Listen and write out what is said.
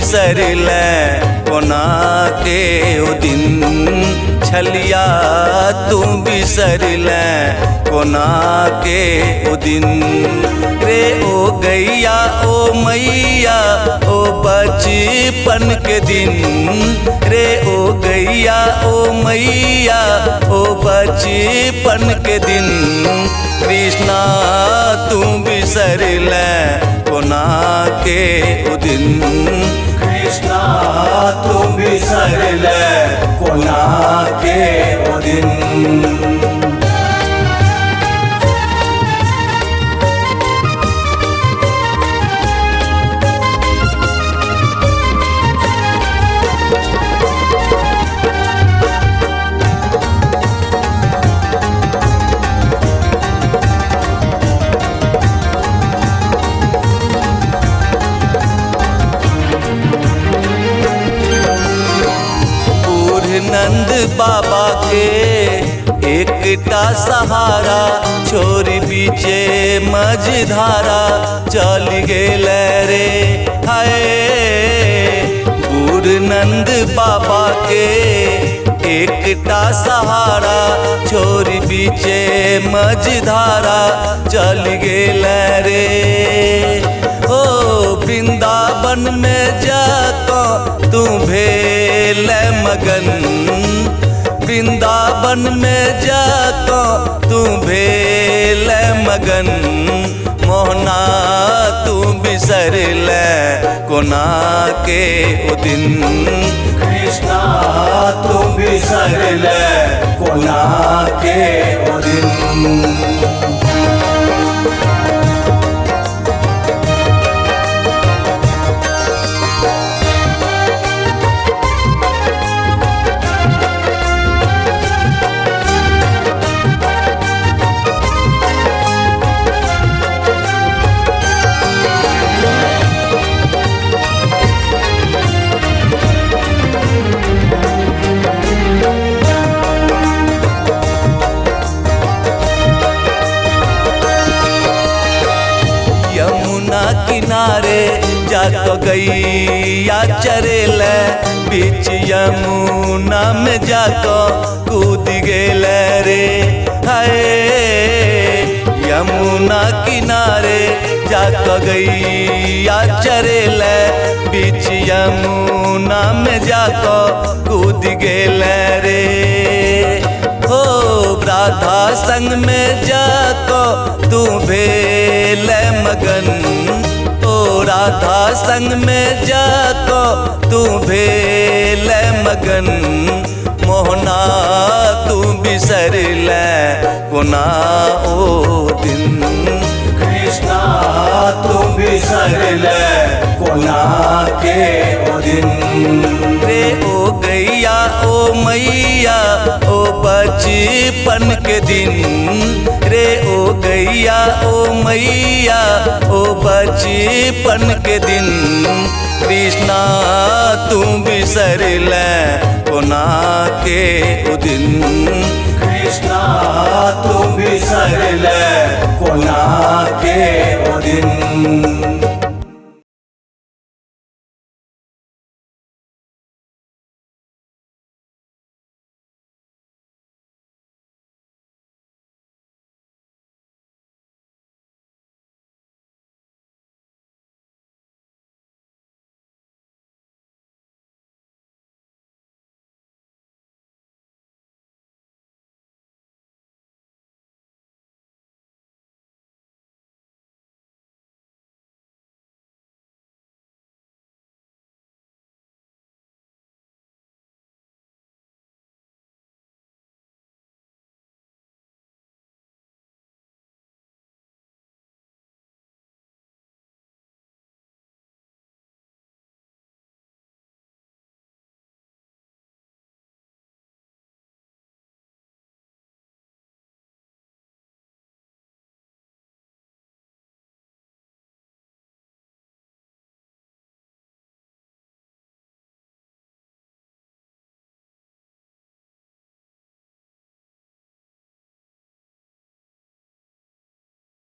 बिसर ले कोना के ओ दिन छलिया तू बिसर ले कोना के ओ दिन रे ओ गैया ओ मैया ओ बचपन के दिन रे ओ गैया ओ मैया ओ बचपन के दिन कृष्णा तू बिसर ले कोना के ओ दिन कृष्णा तू बिसर ले कोना के ओ दिन। नंद बाबा के एकटा सहारा छोरी बीचे मझधारा चल गेल रे हाय बूढ़ नंद बाबा के एकटा सहारा छोरी बीचे मझधारा चल गेल रे ओ वृंदावन में जाको तू भेल मगन वृंदावन में जाको तू भेल मगन मोहना तू बिसर ले कोना के ओ दिन कृष्णा तू बिसर ले कोना के ओ दिन। किनारे जातो गैया चरेल बीच यमुना में जाको कूद गेल रे हाय यमुना किनारे जातो गैया चरेल बीच यमुना में जाको कूद गेल रे हो राधा संग में जाको तू भेल मगन राधा संग में जाको तू भेल मगन मोहना तू बिसर ले कोना ओ दिन कृष्णा तू बिसर ले कोना के ओ दिन रे ओ गैया ओ मैया ओ बचपन के दिन रे ओ गैया ओ मैया ओ बचपन के दिन कृष्णा तू बिसर ले कोना के ओ दिन कृष्णा तू बिसर ले कोना के ओ दिन।